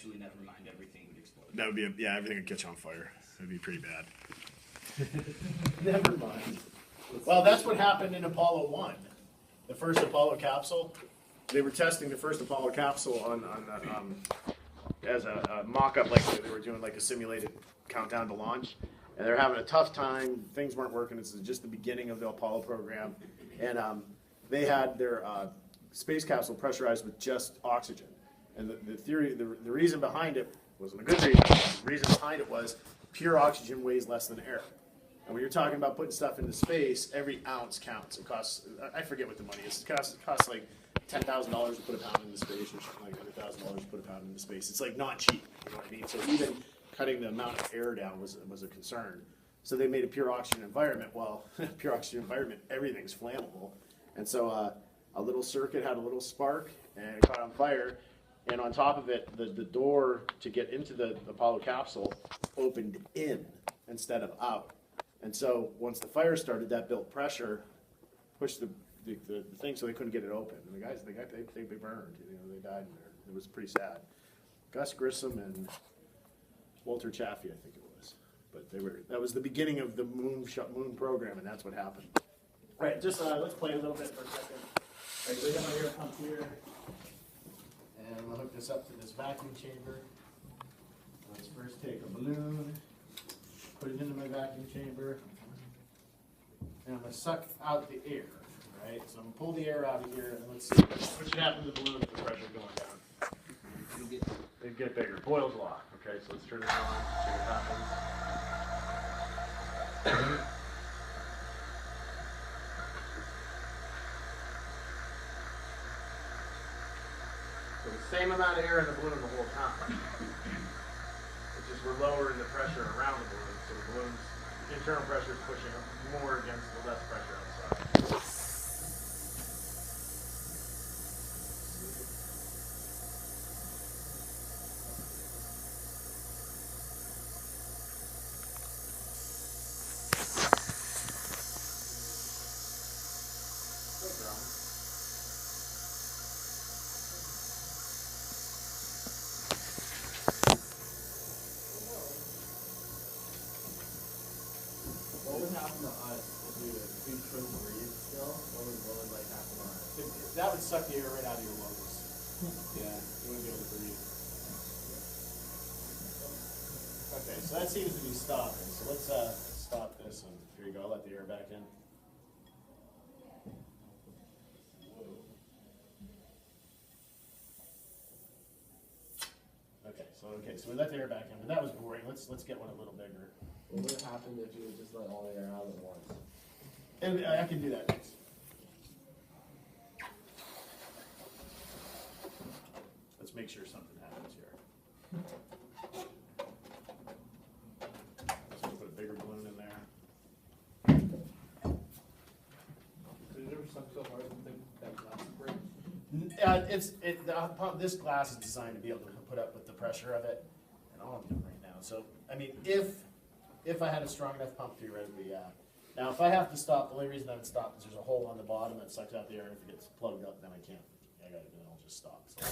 eventually, never mind, everything would explode. That would be, yeah, everything would catch on fire. That'd be pretty bad. Never mind. Well, that's what happened in Apollo 1. The first Apollo capsule. They were testing the first Apollo capsule as a mock-up, like they were doing like a simulated countdown to launch. And they're having a tough time. Things weren't working. This is just the beginning of the Apollo program. And they had their space capsule pressurized with just oxygen. And the theory, the reason behind it wasn't a good reason. The reason behind it was pure oxygen weighs less than air. And when you're talking about putting stuff into space, every ounce counts. It costs, I forget what the money is. It costs like $10,000 to put a pound into space, or something like $100,000 to put a pound into space. It's like not cheap, you know what I mean? So even cutting the amount of air down was a concern. So they made a pure oxygen environment. Well, pure oxygen environment, everything's flammable. And so a little circuit had a little spark and it caught on fire. And on top of it, the door to get into the Apollo capsule opened in instead of out. And so once the fire started, that built pressure, pushed the thing so they couldn't get it open. And the guys, they burned. You know, they died in there. It was pretty sad. Gus Grissom and Walter Chaffee, I think it was. But that was the beginning of the moon program, and that's what happened. All right, just let's play a little bit for a second. All right, so I got my air pump here. And we'll hook this up to this vacuum chamber. Let's first take a balloon, put it into my vacuum chamber, and I'm going to suck out the air, right? So I'm going to pull the air out of here, and let's see what should happen to the balloon with the pressure going down. They get bigger. Boils a lot. Okay, so let's turn it on, see what happens. So the same amount of air in the balloon the whole time. It's just we're lowering the pressure around the balloon, so the balloon's internal pressure is pushing more against the less pressure outside. What would happen to us if we couldn't breathe still? What would like happen to us? That would suck the air right out of your lungs. Yeah, you wouldn't be able to breathe. Okay, so that seems to be stopping. So let's stop this, and here you go. I'll let the air back in. Okay, so we let the air back in, but that was boring. Let's get one a little bigger. What would have happened if you would just let all the air out at once? And I can do that next. Let's make sure something happens here. So we'll put a bigger balloon in there. Did it ever suck so hard that glass break? This glass is designed to be able to put up with the pressure of it, and all I'm doing right now. So, I mean, if I had a strong enough pump, theoretically, yeah. Now, if I have to stop, the only reason I would stop is there's a hole on the bottom that sucks out the air, and if it gets plugged up, then I can't. Then I'll just stop. So.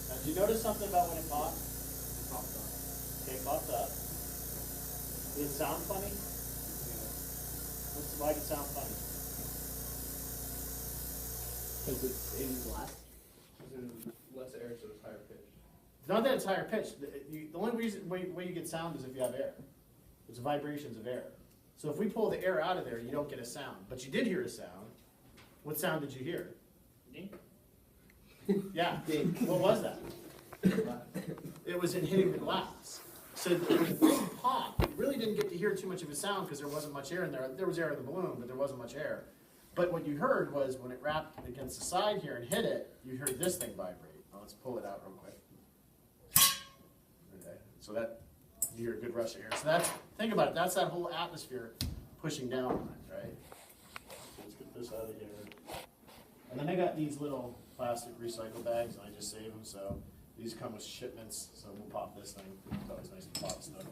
Now, did you notice something about when it popped? It popped up. Okay, it popped up. Did it sound funny? Why did it sound funny? Because it's in glass. It's in less air, so it's higher pitched. It's not that it's higher pitched. The only reason way you get sound is if you have air. It's vibrations of air. So if we pull the air out of there, you don't get a sound. But you did hear a sound. What sound did you hear? Yeah. What was that? It was in hitting the glass. So when the thing popped, you really didn't get to hear too much of a sound because there wasn't much air in there. There was air in the balloon, but there wasn't much air. But what you heard was when it wrapped against the side here and hit it, you heard this thing vibrate. Now let's pull it out real quick. So that, you're a good rush of air. So that's, think about it, that's that whole atmosphere pushing down on it, right? So let's get this out of here. And then I got these little plastic recycle bags, and I just save them, so these come with shipments, so we'll pop this thing. It's always nice to pop stuff.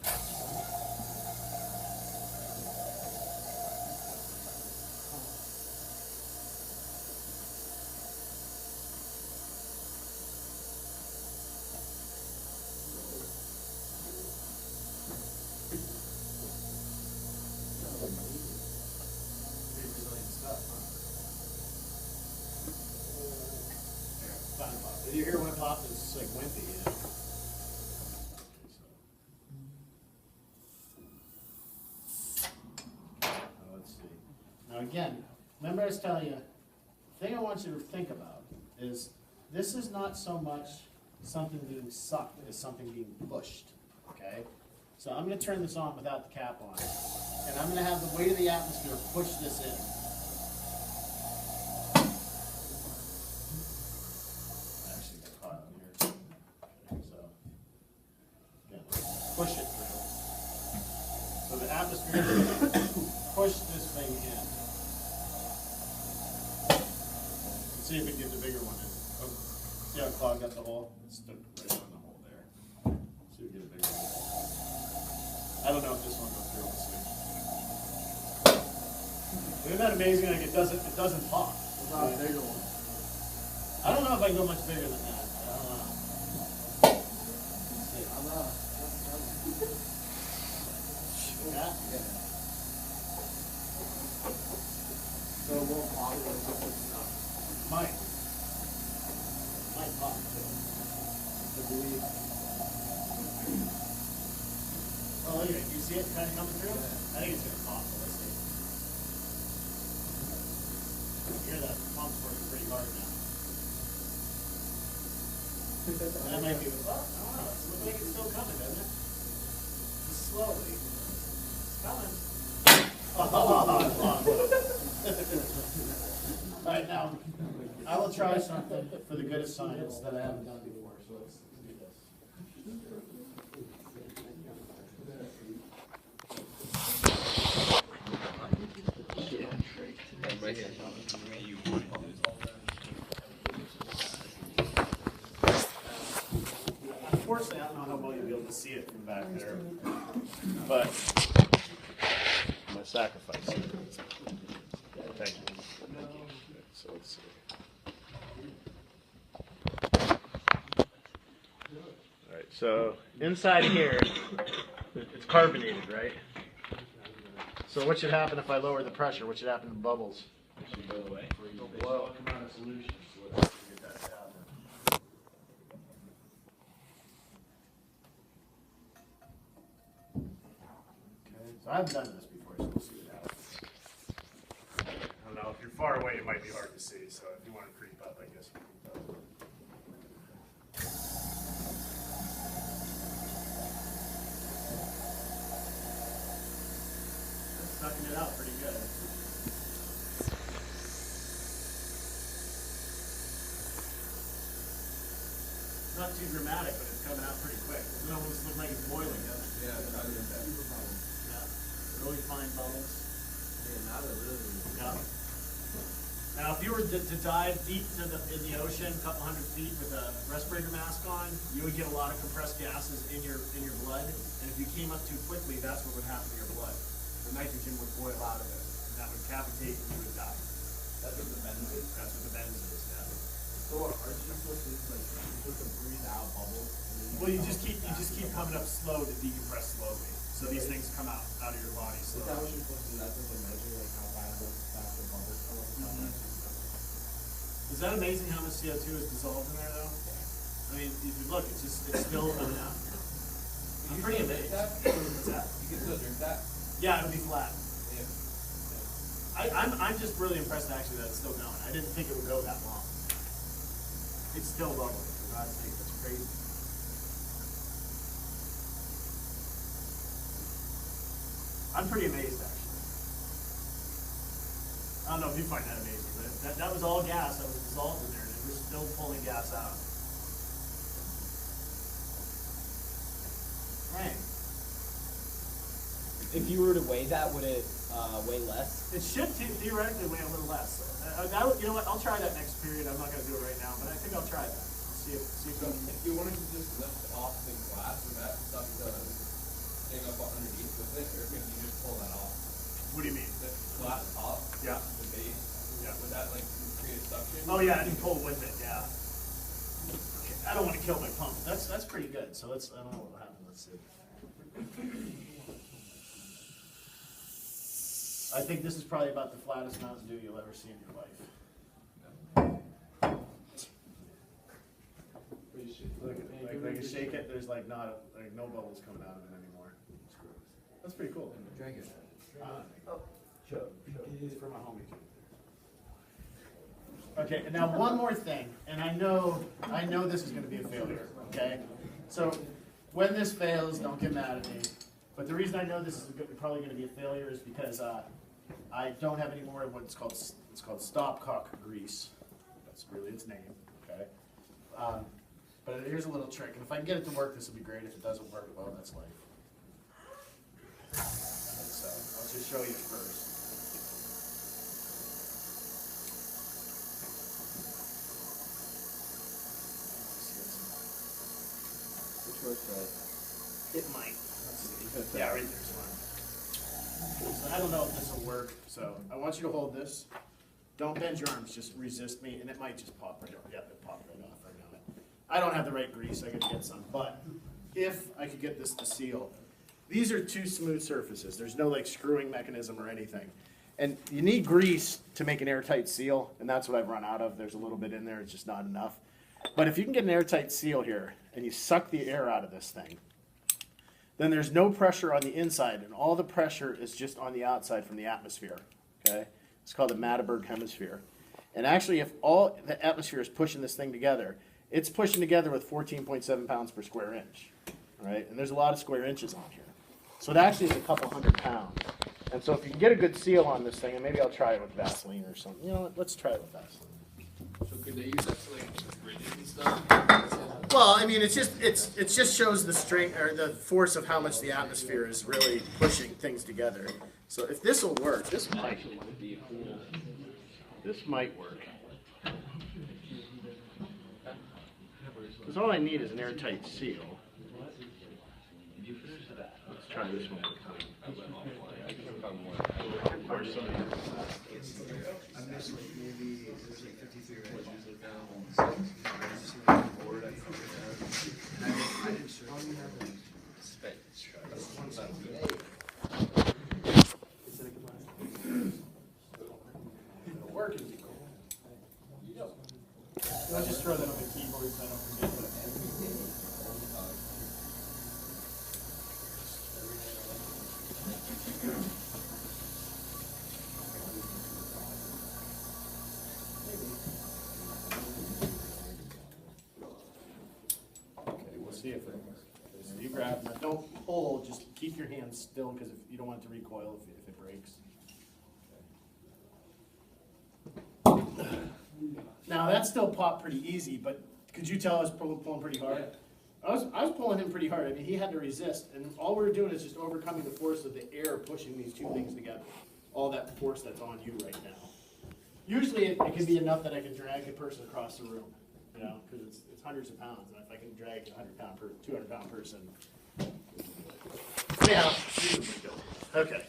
Pretty resilient stuff, huh? There, finally popped. Did you hear when it popped? It's like wimpy, you know? Now, let's see. Now again, remember I was telling you, the thing I want you to think about is this is not so much something being sucked as something being pushed, okay? So I'm gonna turn this on without the cap on, and I'm gonna have the weight of the atmosphere push this in. I actually got caught on here. Okay, so, again, push it through. So the atmosphere is gonna push this thing in. Let's see if we can get the bigger one in. Oh, see how clogged up the hole? It's stuck right on the hole there. See if we can get a bigger one. I don't know if this one goes through. Let's see. Isn't that amazing? Like it doesn't pop. What about a bigger one? I don't know if I can go much bigger than that. I don't know. Let's see. I'm not. Yeah? So it won't pop it, it's just like stuff. Might pop too. I believe. Oh, look at it. You see it kind of coming through? I think it's gonna pop. Let's see. I hear that pump's working pretty hard now. That might be the pop. I don't know. It looks like it's still coming, doesn't it? Just slowly. It's coming. All right, now, I will try something for the good of science that I haven't done before, so let's do this. Unfortunately, I don't know how well you'll be able to see it from back there, but I'm gonna sacrifice it. Thank you. So let's see. All right, so inside here, it's carbonated, right? So what should happen if I lower the pressure? What should happen to the bubbles? It should go away. It'll boil, come out of solution. So let's get that to happen. Okay, so I haven't done this before, so we'll see what happens. I don't know, if you're far away, it might be hard to see, so if you want to creep up, I guess you creep up. That's sucking it out pretty good. It's not too dramatic, but it's coming out pretty quick. It almost looks like it's boiling, doesn't it? Yeah, it's not even that. Yeah. Really fine bubbles. Yeah, now they're really. Yeah. Now, if you were to dive deep in the ocean, a couple hundred feet with a respirator mask on, you would get a lot of compressed gases in your blood. And if you came up too quickly, that's what would happen to your blood. The nitrogen would boil out of it, and that would cavitate, and you would die. That's what the bend is. That's what the bends is. Yeah. So aren't you supposed to like supposed to breathe out bubbles? Well, you just keep coming up slow to decompress slowly. So these things come out of your body Is that slowly. what you're supposed to do? That's what they measure, like how fast the bubbles come up. How fast Is that amazing how much CO2 is dissolved in there, though? I mean, if you look, it's still coming out. I'm pretty amazed. What's that? You can still drink that? Yeah, it'll be flat. Yeah. I'm just really impressed actually that it's still going. I didn't think it would go that long. It's still bubbling, for God's sake, that's crazy. I'm pretty amazed actually. I don't know if you find that amazing, but that was all gas that was dissolved in there, and we're still pulling gas out. if you were to weigh that, would it weigh less? It should theoretically weigh a little less. You know what? I'll try that next period. I'm not going to do it right now, but I think I'll try that. See if So if you wanted to just lift off the glass, would that stuff staying up underneath with it, or could you just pull that off? What do you mean? The glass top, Yeah. the base, Yeah. would that like create suction? Oh yeah, I can pull with it. Yeah. Okay. I don't want to kill my pump. That's pretty good. So let's. I don't know what will happen. Let's see. I think this is probably about the flattest Mountain Dew you'll ever see in your life. Look at it. Like you shake it, there's like no bubbles coming out of it anymore. That's pretty cool. Drink it. It's for my homie. Okay, and now one more thing, and I know this is going to be a failure. Okay, so when this fails, don't get mad at me. But the reason I know this is probably going to be a failure is because I don't have any more of what's called stopcock grease. That's really its name. Okay. But here's a little trick, and if I can get it to work, this will be great. If it doesn't work, well, that's life. So I'll just show you first. Which works right? It might. Let's see. Yeah, right there's one. So I don't know if this will work, so I want you to hold this. Don't bend your arms, just resist me, and it might just pop right off. Yeah, it popped right off. I know it. I don't have the right grease, I could get some, but if I could get this to seal, these are two smooth surfaces. There's no like screwing mechanism or anything. And you need grease to make an airtight seal, and that's what I've run out of. There's a little bit in there, it's just not enough. But if you can get an airtight seal here, and you suck the air out of this thing, then there's no pressure on the inside, and all the pressure is just on the outside from the atmosphere, okay? It's called the Maddenberg hemisphere. And actually, if all the atmosphere is pushing this thing together, it's pushing together with 14.7 pounds per square inch, right? And there's a lot of square inches on here. So it actually is a couple 100 pounds. And so if you can get a good seal on this thing, and maybe I'll try it with Vaseline or something. You know what, let's try it with Vaseline. So could they use that to like bridges and stuff? Well, I mean, it just shows the strength or the force of how much the atmosphere is really pushing things together. So if this will work, this might work. Because all I need is an airtight seal. Let's try this one. It'll work if you I'll just throw that on the keyboard so I don't forget what Okay, we'll see if it works. So you grab it. Don't pull, just keep your hand still because you don't want it to recoil if it breaks. Now that still popped pretty easy, but could you tell I was pulling pretty hard? I was pulling him pretty hard. I mean, he had to resist, and all we're doing is just overcoming the force of the air pushing these two things together. All that force that's on you right now. Usually, it can be enough that I can drag a person across the room, you know, because it's hundreds of pounds, and if I can drag a 200-pound person. Yeah. Okay.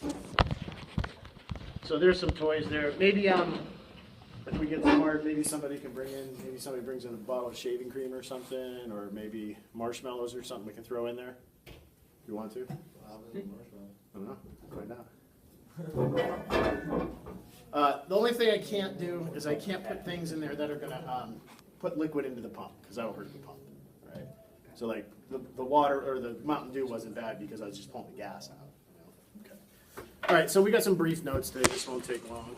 So there's some toys there. Maybe if we get smart, maybe somebody brings in a bottle of shaving cream or something, or maybe marshmallows or something we can throw in there. You want to? I don't know. Find out. The only thing I can't do is I can't put things in there that are going to put liquid into the pump, because that will hurt the pump, right? So like the water or the Mountain Dew wasn't bad because I was just pulling the gas out. You know? Okay. All right, so we got some brief notes today. This won't take long.